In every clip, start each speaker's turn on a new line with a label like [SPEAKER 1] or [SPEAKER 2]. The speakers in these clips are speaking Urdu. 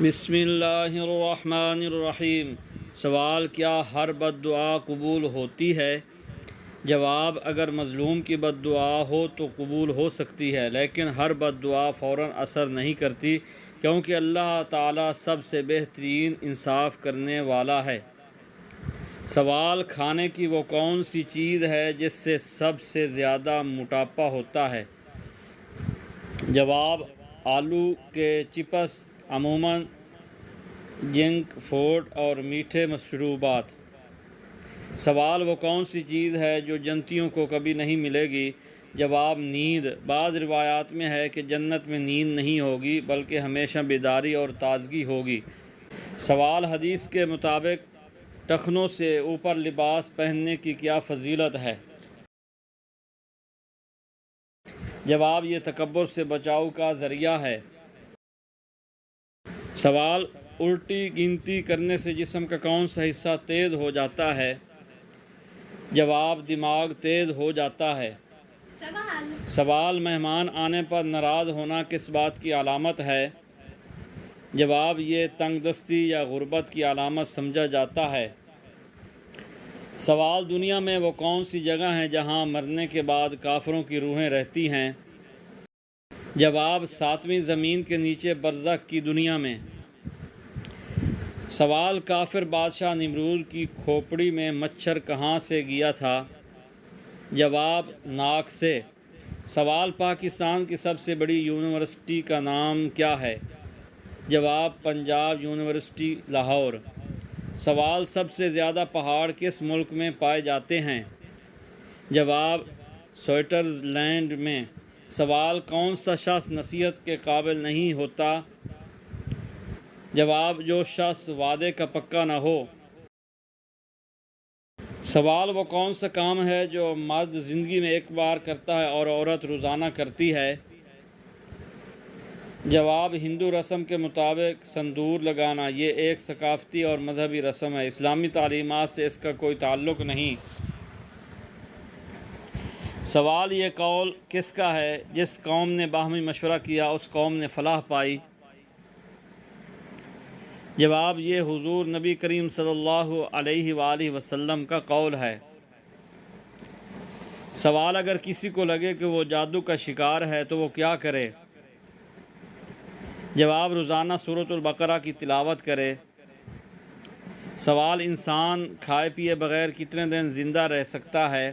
[SPEAKER 1] بسم اللہ الرحمن الرحیم۔ سوال: کیا ہر بد دعا قبول ہوتی ہے؟ جواب: اگر مظلوم کی بد دعا ہو تو قبول ہو سکتی ہے، لیکن ہر بد دعا فوراً اثر نہیں کرتی، کیونکہ اللہ تعالیٰ سب سے بہترین انصاف کرنے والا ہے۔ سوال: کھانے کی وہ کون سی چیز ہے جس سے سب سے زیادہ موٹاپا ہوتا ہے؟ جواب: آلو کے چپس، عموماً جنک فوڈ اور میٹھے مشروبات۔ سوال: وہ کون سی چیز ہے جو جنتیوں کو کبھی نہیں ملے گی؟ جواب: نیند۔ بعض روایات میں ہے کہ جنت میں نیند نہیں ہوگی بلکہ ہمیشہ بیداری اور تازگی ہوگی۔ سوال: حدیث کے مطابق ٹخنوں سے اوپر لباس پہننے کی کیا فضیلت ہے؟ جواب: یہ تکبر سے بچاؤ کا ذریعہ ہے۔ سوال: الٹی گنتی کرنے سے جسم کا کون سا حصہ تیز ہو جاتا ہے؟ جواب: دماغ تیز ہو جاتا ہے۔ سوال: مہمان آنے پر ناراض ہونا کس بات کی علامت ہے؟ جواب: یہ تنگ دستی یا غربت کی علامت سمجھا جاتا ہے۔ سوال: دنیا میں وہ کون سی جگہ ہیں جہاں مرنے کے بعد کافروں کی روحیں رہتی ہیں؟ جواب: ساتویں زمین کے نیچے برزخ کی دنیا میں۔ سوال: کافر بادشاہ نمرود کی کھوپڑی میں مچھر کہاں سے گیا تھا؟ جواب: ناک سے۔ سوال: پاکستان کی سب سے بڑی یونیورسٹی کا نام کیا ہے؟ جواب: پنجاب یونیورسٹی، لاہور۔ سوال: سب سے زیادہ پہاڑ کس ملک میں پائے جاتے ہیں؟ جواب: سوئٹزرلینڈ میں۔ سوال: کون سا شخص نصیحت کے قابل نہیں ہوتا؟ جواب: جو شخص وعدے کا پکا نہ ہو۔ سوال: وہ کون سا کام ہے جو مرد زندگی میں ایک بار کرتا ہے اور عورت روزانہ کرتی ہے؟ جواب: ہندو رسم کے مطابق سندور لگانا۔ یہ ایک ثقافتی اور مذہبی رسم ہے، اسلامی تعلیمات سے اس کا کوئی تعلق نہیں۔ سوال: یہ قول کس کا ہے؟ جس قوم نے باہمی مشورہ کیا اس قوم نے فلاح پائی۔ جواب: یہ حضور نبی کریم صلی اللہ علیہ وآلہ وسلم کا قول ہے۔ سوال: اگر کسی کو لگے کہ وہ جادو کا شکار ہے تو وہ کیا کرے؟ جواب: روزانہ سورۃ البقرہ کی تلاوت کرے۔ سوال: انسان کھائے پیے بغیر کتنے دن زندہ رہ سکتا ہے؟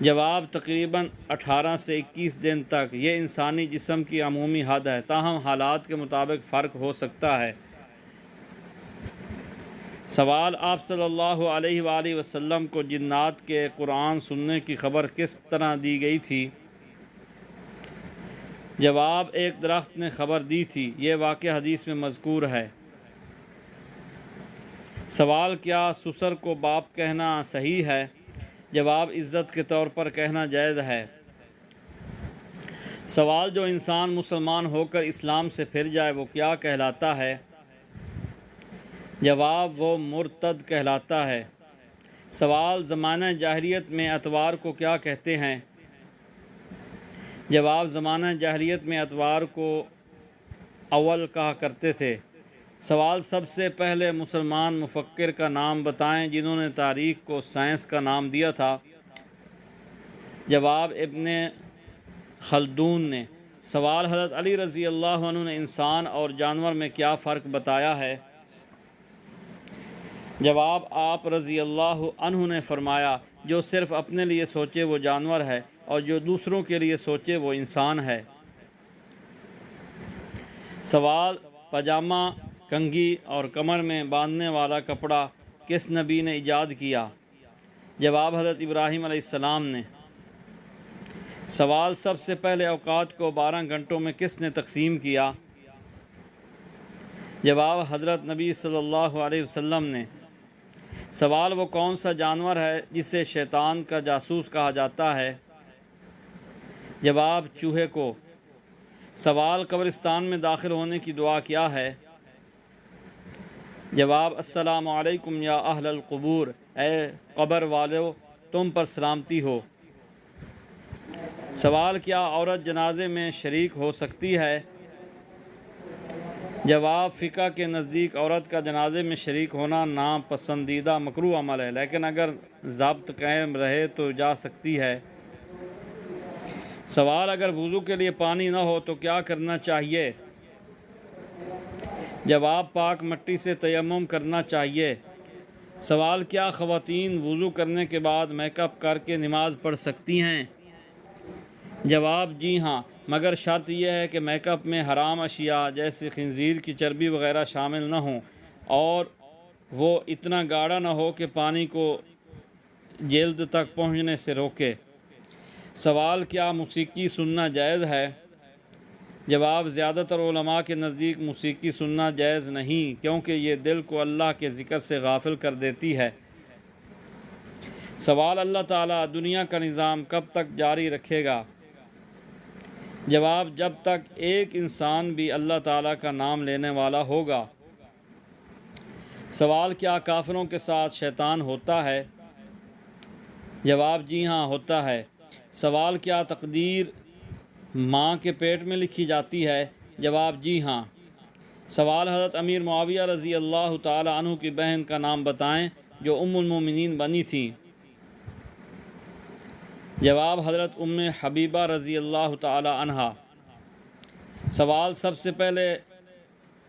[SPEAKER 1] جواب: تقریباً 18 سے 21 دن تک۔ یہ انسانی جسم کی عمومی حد ہے، تاہم حالات کے مطابق فرق ہو سکتا ہے۔ سوال: آپ صلی اللہ علیہ وآلہ وسلم کو جنات کے قرآن سننے کی خبر کس طرح دی گئی تھی؟ جواب: ایک درخت نے خبر دی تھی۔ یہ واقعہ حدیث میں مذکور ہے۔ سوال: کیا سسر کو باپ کہنا صحیح ہے؟ جواب: عزت کے طور پر کہنا جائز ہے۔ سوال: جو انسان مسلمان ہو کر اسلام سے پھر جائے وہ کیا کہلاتا ہے؟ جواب: وہ مرتد کہلاتا ہے۔ سوال: زمانہ جاہلیت میں اتوار کو کیا کہتے ہیں؟ جواب: زمانہ جاہلیت میں اتوار کو اول کہا کرتے تھے۔ سوال: سب سے پہلے مسلمان مفکر کا نام بتائیں جنہوں نے تاریخ کو سائنس کا نام دیا تھا۔ جواب: ابن خلدون نے۔ سوال: حضرت علی رضی اللہ عنہ نے انسان اور جانور میں کیا فرق بتایا ہے؟ جواب: آپ رضی اللہ عنہ نے فرمایا، جو صرف اپنے لیے سوچے وہ جانور ہے اور جو دوسروں کے لیے سوچے وہ انسان ہے۔ سوال: پاجامہ، کنگھی اور کمر میں باندھنے والا کپڑا کس نبی نے ایجاد کیا؟ جواب: حضرت ابراہیم علیہ السلام نے۔ سوال: سب سے پہلے اوقات کو 12 گھنٹوں میں کس نے تقسیم کیا؟ جواب: حضرت نبی صلی اللہ علیہ وسلم نے۔ سوال: وہ کون سا جانور ہے جسے شیطان کا جاسوس کہا جاتا ہے؟ جواب: چوہے کو۔ سوال: قبرستان میں داخل ہونے کی دعا کیا ہے؟ جواب: السلام علیکم یا اہل القبور، اے قبر والو تم پر سلامتی ہو۔ سوال: کیا عورت جنازے میں شریک ہو سکتی ہے؟ جواب فقہ کے نزدیک عورت کا جنازے میں شریک ہونا ناپسندیدہ مکروہ عمل ہے، لیکن اگر ضابط قائم رہے تو جا سکتی ہے۔ سوال، اگر وضو کے لیے پانی نہ ہو تو کیا کرنا چاہیے؟ جواب، پاک مٹی سے تیمم کرنا چاہیے۔ سوال، کیا خواتین وضو کرنے کے بعد میک اپ کر کے نماز پڑھ سکتی ہیں؟ جواب، جی ہاں، مگر شرط یہ ہے کہ میک اپ میں حرام اشیاء جیسے خنزیر کی چربی وغیرہ شامل نہ ہوں اور وہ اتنا گاڑھا نہ ہو کہ پانی کو جلد تک پہنچنے سے روکے۔ سوال، کیا موسیقی سننا جائز ہے؟ جواب، زیادہ تر علماء کے نزدیک موسیقی سننا جائز نہیں، کیونکہ یہ دل کو اللہ کے ذکر سے غافل کر دیتی ہے۔ سوال، اللہ تعالیٰ دنیا کا نظام کب تک جاری رکھے گا؟ جواب، جب تک ایک انسان بھی اللہ تعالیٰ کا نام لینے والا ہوگا۔ سوال، کیا کافروں کے ساتھ شیطان ہوتا ہے؟ جواب، جی ہاں، ہوتا ہے۔ سوال، کیا تقدیر ماں کے پیٹ میں لکھی جاتی ہے؟ جواب، جی ہاں۔ سوال، حضرت امیر معاویہ رضی اللہ تعالی عنہ کی بہن کا نام بتائیں جو ام المومنین بنی تھیں۔ جواب، حضرت ام حبیبہ رضی اللہ تعالی عنہا۔ سوال، سب سے پہلے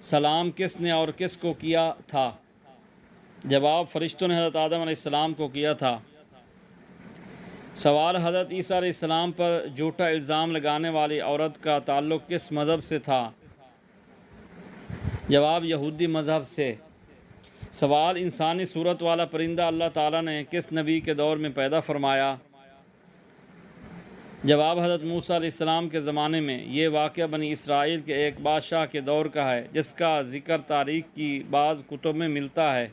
[SPEAKER 1] سلام کس نے اور کس کو کیا تھا؟ جواب، فرشتوں نے حضرت آدم علیہ السلام کو کیا تھا۔ سوال، حضرت عیسیٰ علیہ السلام پر جھوٹا الزام لگانے والی عورت کا تعلق کس مذہب سے تھا؟ جواب، یہودی مذہب سے۔ سوال، انسانی صورت والا پرندہ اللہ تعالیٰ نے کس نبی کے دور میں پیدا فرمایا؟ جواب، حضرت موسیٰ علیہ السلام کے زمانے میں۔ یہ واقعہ بنی اسرائیل کے ایک بادشاہ کے دور کا ہے جس کا ذکر تاریخ کی بعض کتب میں ملتا ہے۔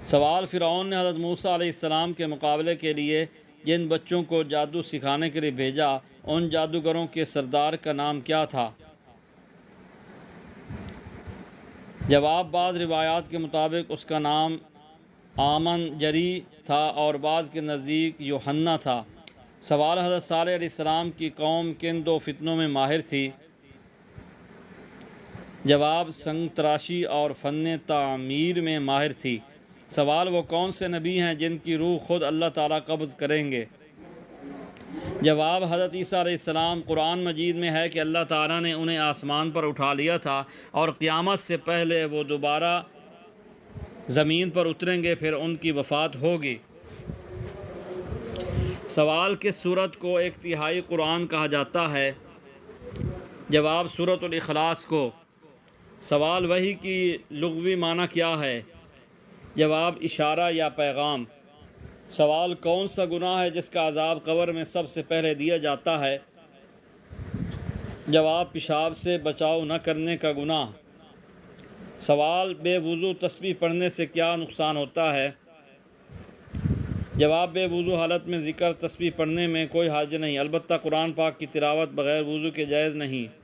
[SPEAKER 1] سوال، فرعون نے حضرت موسیٰ علیہ السلام کے مقابلے کے لیے جن بچوں کو جادو سکھانے کے لیے بھیجا، ان جادوگروں کے سردار کا نام کیا تھا؟ جواب، بعض روایات کے مطابق اس کا نام آمن جری تھا اور بعض کے نزدیک یوحنا تھا۔ سوال، حضرت صالح علیہ السلام کی قوم کن دو فتنوں میں ماہر تھی؟ جواب، سنگ تراشی اور فن تعمیر میں ماہر تھی۔ سوال، وہ کون سے نبی ہیں جن کی روح خود اللہ تعالیٰ قبض کریں گے؟ جواب، حضرت عیسیٰ علیہ السلام۔ قرآن مجید میں ہے کہ اللہ تعالیٰ نے انہیں آسمان پر اٹھا لیا تھا اور قیامت سے پہلے وہ دوبارہ زمین پر اتریں گے، پھر ان کی وفات ہوگی۔ سوال، کس سورت کو ایک تہائی قرآن کہا جاتا ہے؟ جواب، سورۃ الاخلاص کو۔ سوال، وحی کی لغوی معنی کیا ہے؟ جواب، اشارہ یا پیغام۔ سوال، کون سا گناہ ہے جس کا عذاب قبر میں سب سے پہلے دیا جاتا ہے؟ جواب، پیشاب سے بچاؤ نہ کرنے کا گناہ۔ سوال، بے وضو تسبیح پڑھنے سے کیا نقصان ہوتا ہے؟ جواب، بے وضو حالت میں ذکر تسبیح پڑھنے میں کوئی حرج نہیں، البتہ قرآن پاک کی تلاوت بغیر وضو کے جائز نہیں۔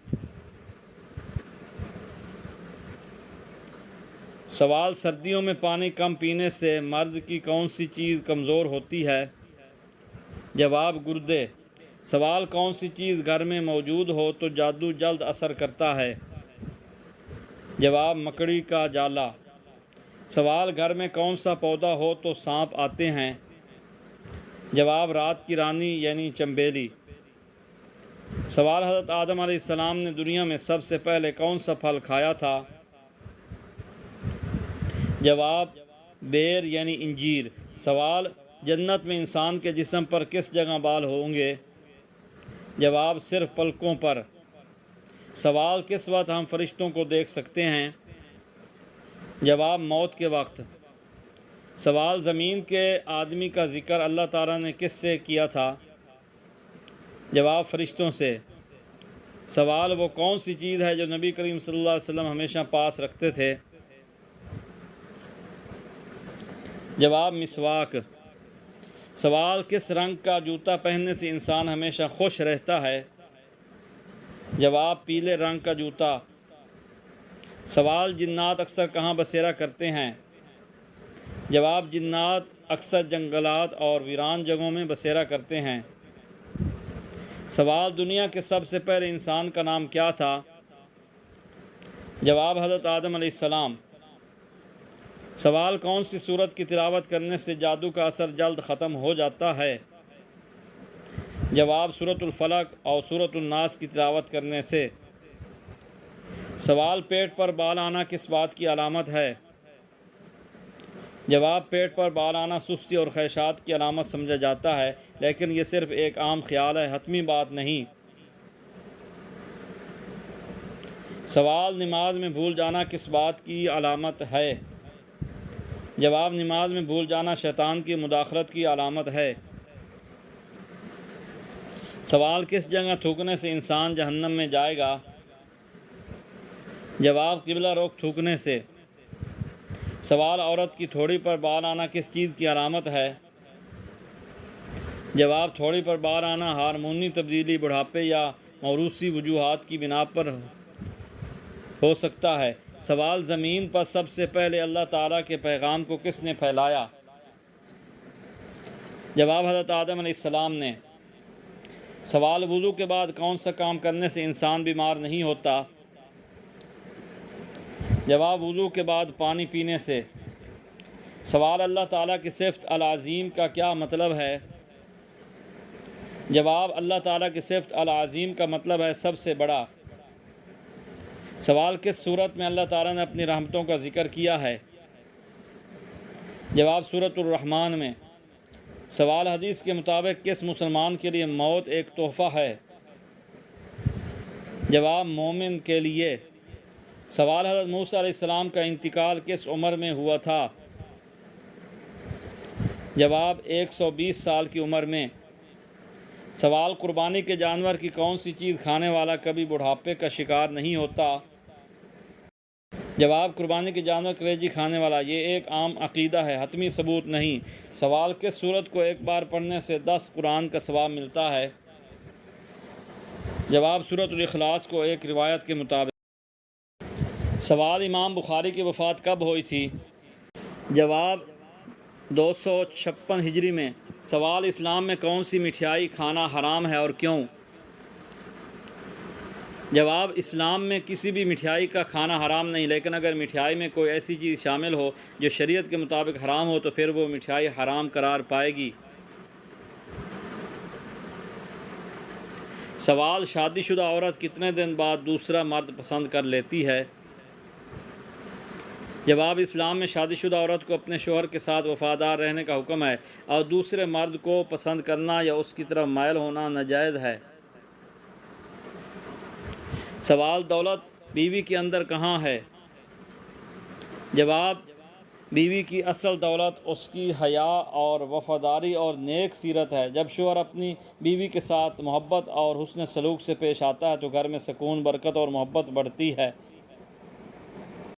[SPEAKER 1] سوال، سردیوں میں پانی کم پینے سے مرد کی کون سی چیز کمزور ہوتی ہے؟ جواب، گردے۔ سوال، کون سی چیز گھر میں موجود ہو تو جادو جلد اثر کرتا ہے؟ جواب، مکڑی کا جالا۔ سوال، گھر میں کون سا پودا ہو تو سانپ آتے ہیں؟ جواب، رات کی رانی یعنی چنبیلی۔ سوال، حضرت آدم علیہ السلام نے دنیا میں سب سے پہلے کون سا پھل کھایا تھا؟ جواب، بیر یعنی انجیر۔ سوال، جنت میں انسان کے جسم پر کس جگہ بال ہوں گے؟ جواب، صرف پلکوں پر۔ سوال، کس وقت ہم فرشتوں کو دیکھ سکتے ہیں؟ جواب، موت کے وقت۔ سوال، زمین کے آدمی کا ذکر اللہ تعالیٰ نے کس سے کیا تھا؟ جواب، فرشتوں سے۔ سوال، وہ کون سی چیز ہے جو نبی کریم صلی اللہ علیہ وسلم ہمیشہ پاس رکھتے تھے؟ جواب، مسواک۔ سوال، کس رنگ کا جوتا پہننے سے انسان ہمیشہ خوش رہتا ہے؟ جواب، پیلے رنگ کا جوتا۔ سوال، جنات اکثر کہاں بسیرا کرتے ہیں؟ جواب، جنات اکثر جنگلات اور ویران جگہوں میں بسیرا کرتے ہیں۔ سوال: دنیا کے سب سے پہلے انسان کا نام کیا تھا؟ جواب: حضرت آدم علیہ السلام۔ سوال: کون سی سورت کی تلاوت کرنے سے جادو کا اثر جلد ختم ہو جاتا ہے؟ جواب: سورۃ الفلق اور سورۃ الناس کی تلاوت کرنے سے۔ سوال: پیٹ پر بال آنا کس بات کی علامت ہے؟ جواب: پیٹ پر بال آنا سستی اور خواہشات کی علامت سمجھا جاتا ہے، لیکن یہ صرف ایک عام خیال ہے، حتمی بات نہیں۔ سوال: نماز میں بھول جانا کس بات کی علامت ہے؟ جواب: نماز میں بھول جانا شیطان کی مداخلت کی علامت ہے۔ سوال: کس جگہ تھوکنے سے انسان جہنم میں جائے گا؟ جواب: قبلہ رخ تھوکنے سے۔ سوال: عورت کی تھوڑی پر بال آنا کس چیز کی علامت ہے؟ جواب: تھوڑی پر بال آنا ہارمونی تبدیلی، بڑھاپے یا موروثی وجوہات کی بنا پر ہو سکتا ہے۔ سوال: زمین پر سب سے پہلے اللہ تعالیٰ کے پیغام کو کس نے پھیلایا؟ جواب: حضرت آدم علیہ السلام نے۔ سوال: وضو کے بعد کون سا کام کرنے سے انسان بیمار نہیں ہوتا؟ جواب: وضو کے بعد پانی پینے سے۔ سوال: اللہ تعالیٰ کی صفت العظیم کا کیا مطلب ہے؟ جواب: اللہ تعالیٰ کی صفت العظیم کا مطلب ہے سب سے بڑا۔ سوال: کس صورت میں اللہ تعالیٰ نے اپنی رحمتوں کا ذکر کیا ہے؟ جواب: سورۃ الرحمن میں۔ سوال: حدیث کے مطابق کس مسلمان کے لیے موت ایک تحفہ ہے؟ جواب: مومن کے لیے۔ سوال: حضرت موسیٰ علیہ السلام کا انتقال کس عمر میں ہوا تھا؟ جواب: 120 سال کی عمر میں۔ سوال: قربانی کے جانور کی کون سی چیز کھانے والا کبھی بڑھاپے کا شکار نہیں ہوتا؟ جواب: قربانی کے جانور کلیجی کھانے والا۔ یہ ایک عام عقیدہ ہے، حتمی ثبوت نہیں۔ سوال: کس سورت کو ایک بار پڑھنے سے 10 قرآن کا ثواب ملتا ہے؟ جواب: سورۃ الاخلاص کو ایک روایت کے مطابق۔ سوال: امام بخاری کی وفات کب ہوئی تھی؟ جواب: 256 ہجری میں۔ سوال: اسلام میں کون سی مٹھائی کھانا حرام ہے اور کیوں؟ جواب: اسلام میں کسی بھی مٹھائی کا کھانا حرام نہیں، لیکن اگر مٹھائی میں کوئی ایسی چیز شامل ہو جو شریعت کے مطابق حرام ہو تو پھر وہ مٹھائی حرام قرار پائے گی۔ سوال: شادی شدہ عورت کتنے دن بعد دوسرا مرد پسند کر لیتی ہے؟ جواب: اسلام میں شادی شدہ عورت کو اپنے شوہر کے ساتھ وفادار رہنے کا حکم ہے اور دوسرے مرد کو پسند کرنا یا اس کی طرف مائل ہونا ناجائز ہے۔ سوال: دولت بیوی کے اندر کہاں ہے؟ جواب: بیوی کی اصل دولت اس کی حیا اور وفاداری اور نیک سیرت ہے۔ جب شوہر اپنی بیوی کے ساتھ محبت اور حسن سلوک سے پیش آتا ہے تو گھر میں سکون، برکت اور محبت بڑھتی ہے۔